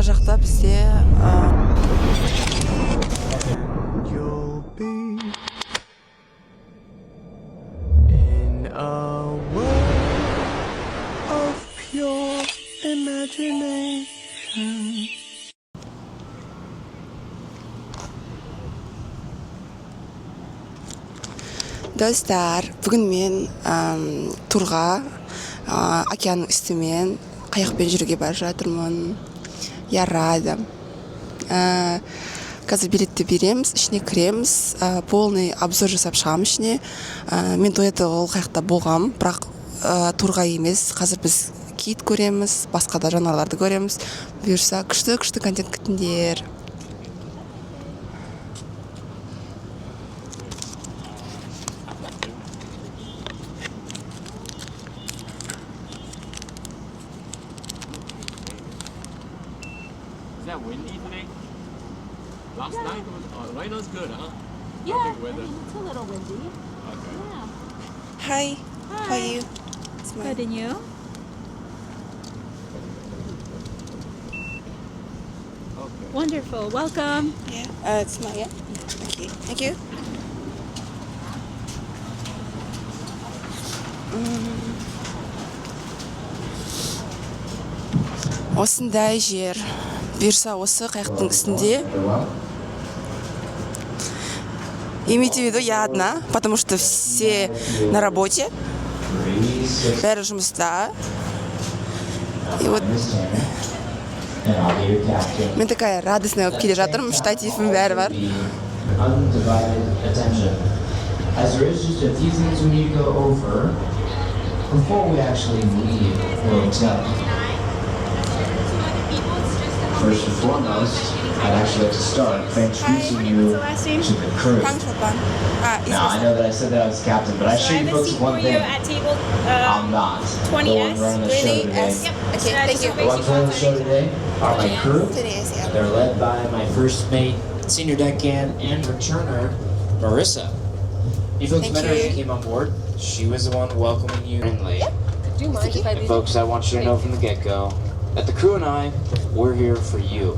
жақта бізде You'll be in a world of pure imagination. Достар, бүгін мен турға океанның үстімен қайықпен жүруге бара жатырмын. Я рада. Қазір билетті береміз, ішіне кіреміз, полный обзор жасап шығамыз ішіне. Мен до этого ол қайықта болғам, бірақ турға емес. Қазір біз кит көреміз, басқа да жануарларды көреміз. Бұйырса, күшті контент күтіңдер. Is that windy today? Last night it was. Right now it's good, huh? Yeah, Not big I weather. mean, it's a little windy. Okay. Yeah. Hi, how are you? Good, and you? Okay. Wonderful. Welcome. Yeah, it's Maya. Okay, thank you. Осындай жер. Бұйырса осы қайықтың үстінде. Имейте в виду, я одна, потому что все на работе. Бәрі жұмыста. И вот мен такая радостная болып келе жатырмын, штативім бәрі бар. As there is just a few things we need to go over before we actually leave the hotel. First and foremost, I'd actually like to start by introducing you to the crew. Now, I know that I said that I was captain, but I should you folks one thing. I'm not. The one running the show today. Okay, thank you. The ones running the show today are my crew. They're led by my first mate, senior deckhand, and returner, Marissa. You folks met her as she came on board. She was the one welcoming you friendly. Do you mind if I And folks, I want you to know from the get-go that the crew and I, we're here for you.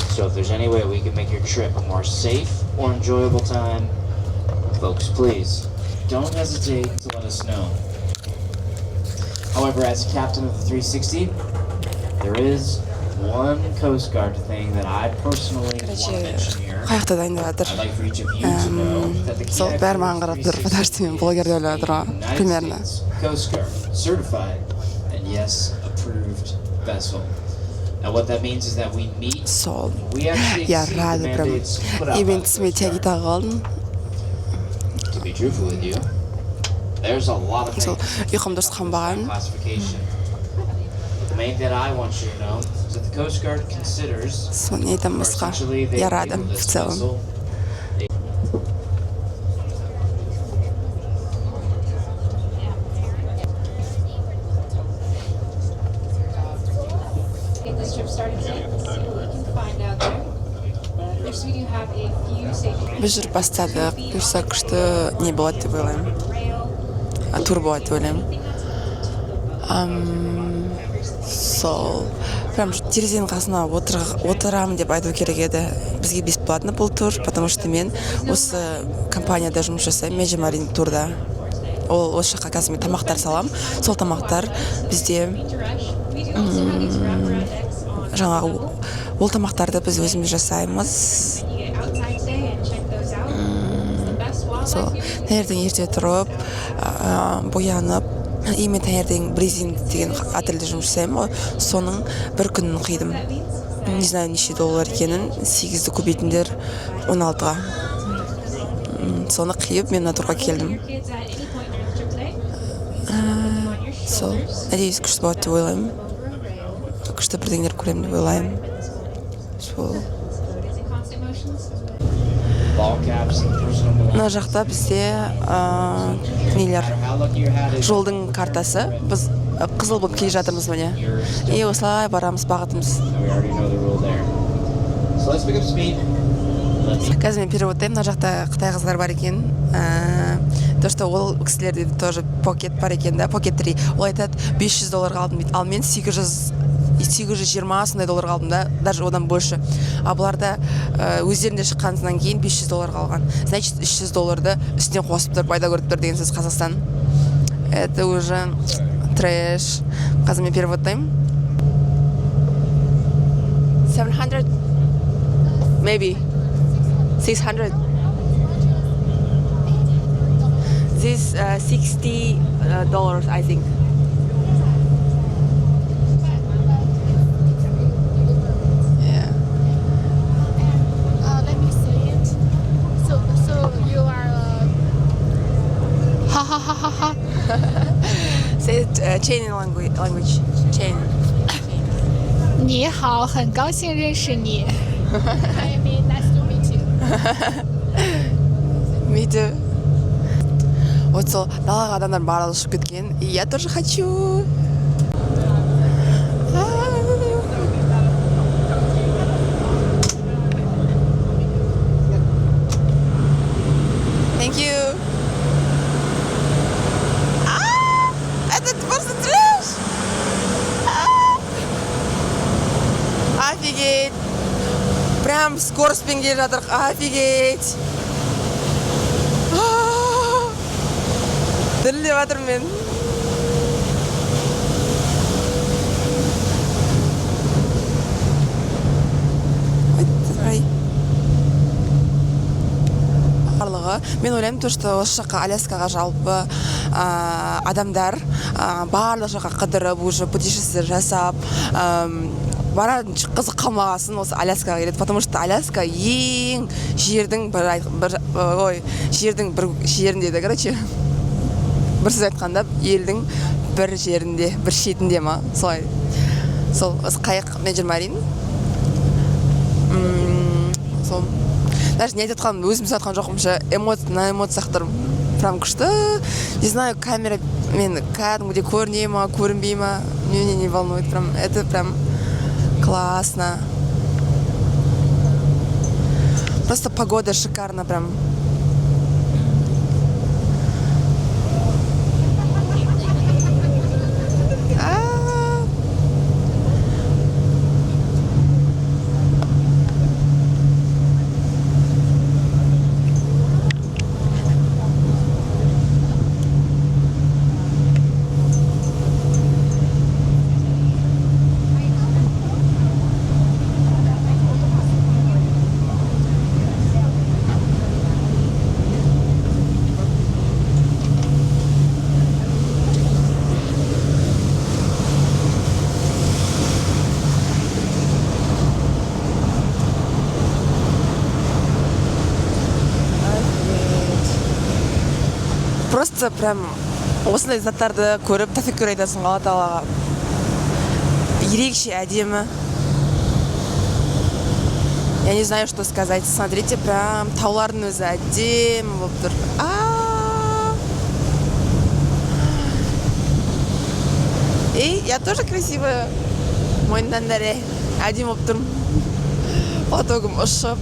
So if there's any way we can make your trip a more safe or enjoyable time, folks, please, don't hesitate to let us know. However, as captain of the 360, there is one Coast Guard thing that I personally want to mention here. Қайықта дайындап жатыр. I'd like for each of you to know that the Сол бәрі маған қарап тұр, подожди, мен блогер деп ойлап жатыр ғой, United примерно. States Coast Guard certified and yes, approved vessel. Now what that means is that we meet, Сол. we actually Я exceed the рада прям. mandates put out И by мен the тісіме Coast тяги Guard. тағып алдым. To be truthful with you, there's a lot of Сол things ұйқым дұрыс қанбаған. classification. The main that I want you to know is that the Coast Guard considers Сол не айтамын or басқа. essentially they Я рада label в this целом. vessel. This trip started today, so we can find out there. Next, we do have a few safety Біз жүріп бастадық. Бұйырса күшті не болады деп ойлаймын. Тур болады деп ойлаймын. Сол прям терезенің қасына отырамын деп айту керек еді. Бізге бесплатно бұл тур, потому что мен осы компанияда жұмыс жасаймын, Межимарин турда. Ол осы жаққа қазір мен тамақтар салам. Сол тамақтар бізде жаңағы ол тамақтарды біз өзіміз жасаймыз. Сол таңертең ерте тұрып, боянып, и мен таңертең бризинг деген отельде жұмыс жасаймын. Соның бір күнін қидым. Не знаю, неше доллар екенін, 8-ді көбейтіндер 16-ға. Соны қиып, мен турға келдім. Сол, надеюсь, күшті болады деп ойлаймын. Күшті бірдеңдер көремін деп ойлаймын. Сол. Ball caps and personal belongings. Мына жақта бізде нелер, How lucky you had it. жолдың картасы. Біз қызыл болып келе жатырмыз міне. И осылай барамыз бағытымыз. We already know the rule there. So let's pick up speed. Қазір мен переводтаймын, мына жақта Қытай қыздар бар екен. То, что ол кісілерде тоже покет бар екен да, покет 3. Ол айтады $500 алдым дейді, ал мен 800 $820 сондай доллар қалдым да, даже одан больше. А бұларда өздерінде шыққанынан кейін $500 қалған. Значит, $300 үстіне қосып тұр, пайда көріп тұр деген сөз Қазақстан. Это уже трэш. Қазір мен переводтаймын. 700 maybe 600. This $60 I think. Yeah. Let me see it. So you are ha ha ha ha ha. Say it Chinese language. Chinese. 你好，很高兴认识你。I mean, nice to meet you. Me too. Вот сол далаға адамдар барлығы шығып кеткен. И я тоже хочу. Thank you. Это просто трэш. Офигеть. Прям скоростьпен келе жатырық. Офигеть. Дірілдеп жатырмын мен. Барлығы, мен ойлаймын, то, что осы жаққа Аляскаға жалпы адамдар барлық жаққа қыдырып, уже путешествие жасап, баратын қызық қалмағасын осы Аляскаға келеді, потому что Аляска ең жердің жердің бір жерінде, короче, бір сөз айтқанда елдің бір жерінде, бір шетінде ма, солай. Сол қайық мен жүрмарин. Сол даже не айтып жатқаным, өзім сөз айтқан жоқпын ше, на эмоциях тұрмын. Прям күшті. Не знаю, камера мен кәдімгідей көріне ма, көрінбей ма, меня не волнует. Прям это прям классно. Просто погода шикарна прям. Просто прям осындай заттарды көріп тәфеккүр айтасың Алла Тағалаға. Ерекше әдемі. Я не знаю, что сказать. Смотрите, прям таулардың өзі әдемі болып тұр. И я тоже красивая. Мойнынан дәре әдемі болып тұрмын. Потогым ұшып.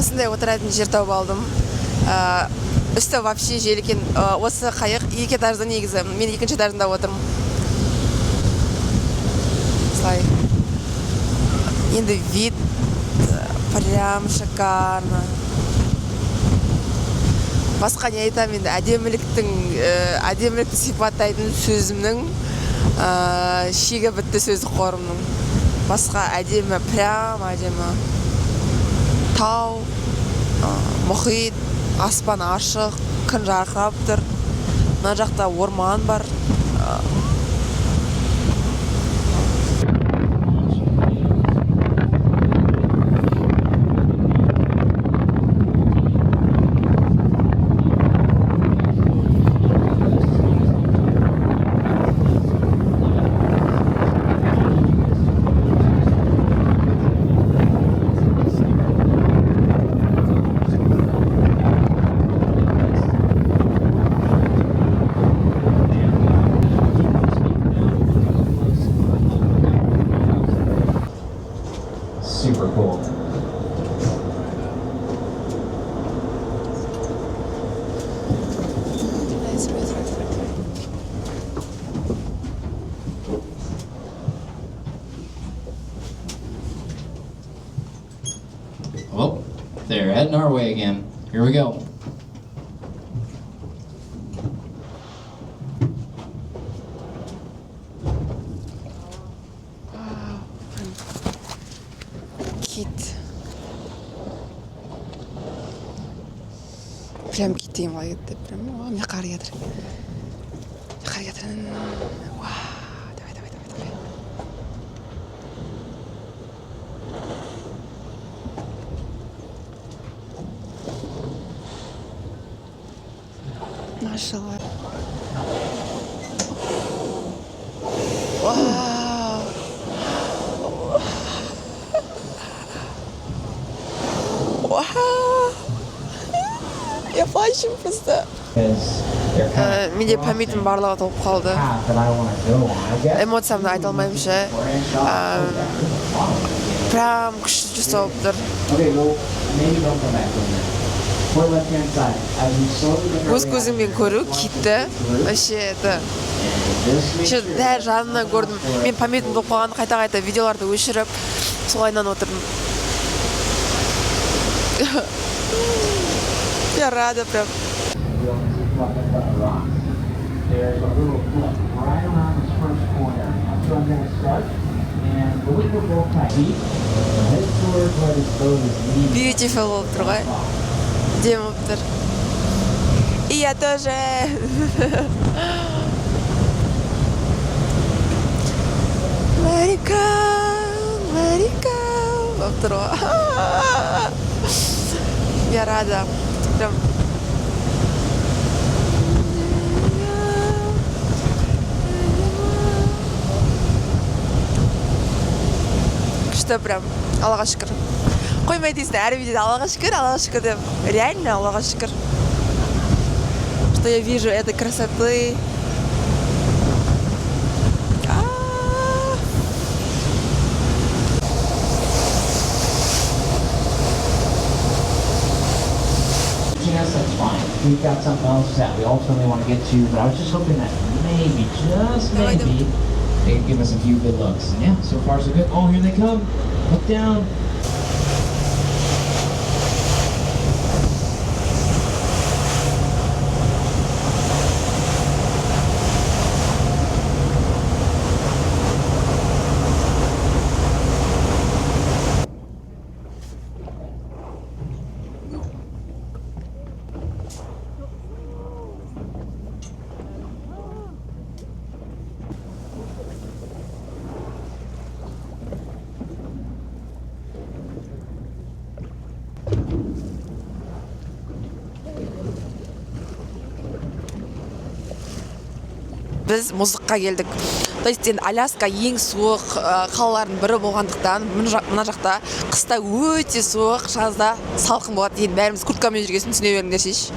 осындай отыратын жер тауып алдым. Үсті вообще жел екен. Осы қайық 2 этажда негізі. Мен 2-ші этажында отырмын. Слай. Енді вид прям шикарно. Басқа не айтам енді әдемілікті сипаттайтын сөзімнің шегі бітті сөзі қорымның. Басқа әдемі, прям әдемі. Тау, мұхит, аспан ашық, күн жарқырап тұр. Мына жақта орман бар. Super cool. Well, they're heading our way again. Here we go. Кит. Прям кетейін ғой кетті. Прям, мен қары кетір. Қары кетір. Давай. Нашалар. Вау. Я плачу просто. Менде памятім барлығы толып қалды. Эмоциямды айта алмаймын ше. Прям күшті жасалып тұр. Өз көзіммен көру китті. Вообще это. Дәл жанынан көрдім. Мен памятім толып қалғанды қайта-қайта видеоларды өшіріп, солайынан отырдым. Я рада прям. There's a little flip right around this first corner. So I'm going to start, and believe it will tight. Head towards where this boat is leading. Beautiful болып тұр ғой. Дем болып тұр. И я тоже. Марика болып тұр ғой. Я рада. Прям. Прям, Аллаға шүкір. Қоймай дейсің, әр видеода Аллаға шүкір деп. Реально Аллаға шүкір. Что я вижу этой красоты. That's fine. We've got something else that we ultimately want to get to, but I was just hoping that maybe, just maybe, they could give us a few good looks. And yeah, so far so good. Oh, here they come. Look down. Біз мұздыққа келдік. То есть Аляска ең суық қалалардың бірі болғандықтан мына жақта қыста өте суық, жазда салқын болады. Енді бәріміз курткамен жүргесін түсіне беріңдерші.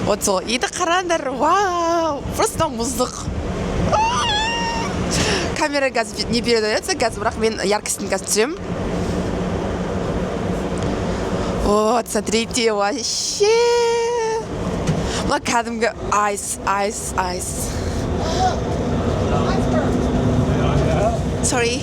Вот сол. Енді қараңдар. Вау! Просто мұздық. Камера қазір не передается, қазір бірақ мен яркостьін қазір түсіремін. Вот, смотрите, вообще. Мына кәдімгі айс. Sorry.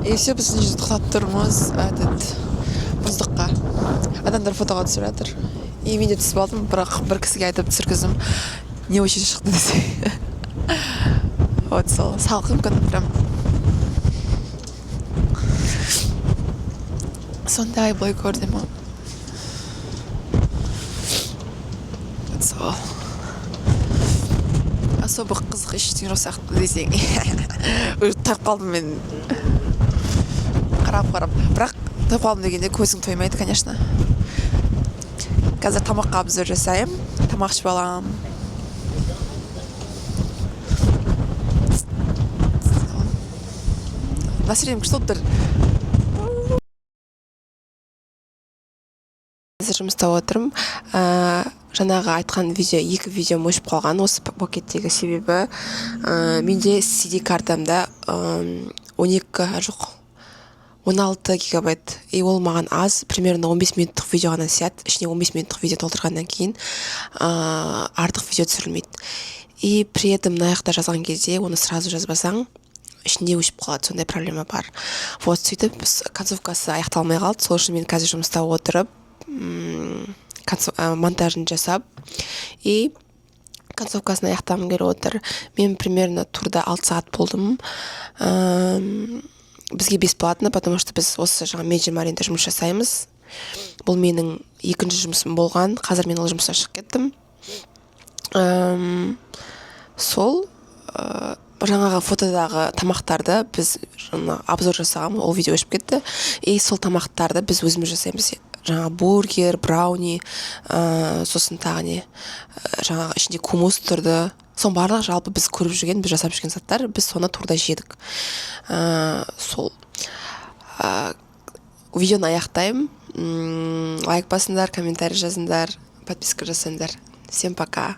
И все біз мына жерде тоқтап тұрмыз мұздыққа. Адамдар фотоға түсіріп жатыр. И мен де түсіп алдым, бірақ бір кісіге айтып түсіргіздім. Не очень шықты десе. Вот сол салқын күн прям. Сондай былай көрдім. Вот сол. Особо қызық ештеңе жоқ сияқты десең. Уже тайып қалдым мен. Қарап. Бірақ тойып қалдым дегенде көзің тоймайды, конечно. Қазір тамаққа обзор жасаймын. Тамақ ішіп алам. Настроением күшті болып тұр. Қазір жұмыста отырмын. Жаңағы айтқан екі видеом өшіп қалған осы пакеттегі себебі менде CD картамда 16 гигабайт. И ол маған аз, примерно 15 минуттық видео ғана сияды. Ішіне 15 минуттық видео толтырғаннан кейін артық видео түсірілмейді. И при этом мына жақта жазған кезде оны сразу жазбасаң ішінде өшіп қалады, сондай проблема бар. Вот сөйтіп концовкасы аяқталмай қалды. Сол үшін мен қазір жұмыста отырып монтажын жасап и концовкасын аяқтағым келіп отыр. Мен примерно турда 6 сағат болдым. Бізге бесплатно, потому что біз осы жаңа Медиамаринда жұмыс жасаймыз. Бұл менің екінші жұмысым болған. Қазір мен ол жұмыстан шығып кеттім. Сол жаңағы фотодағы тамақтарды біз обзор жасағам, ол видео өшіп кетті. И сол тамақтарды біз өзіміз жасаймыз. Жаңа бургер, брауни, сосын тағы не, жаңағы ішінде кумус тұрды. Сон барлық жалпы біз көріп жүрген, біз жасап жүрген заттар, біз соны турда жедік. Сол. Видеоны аяқтаймын. Лайк басыңдар, комментарий жазыңдар, подписка жасаңдар. Всем пока.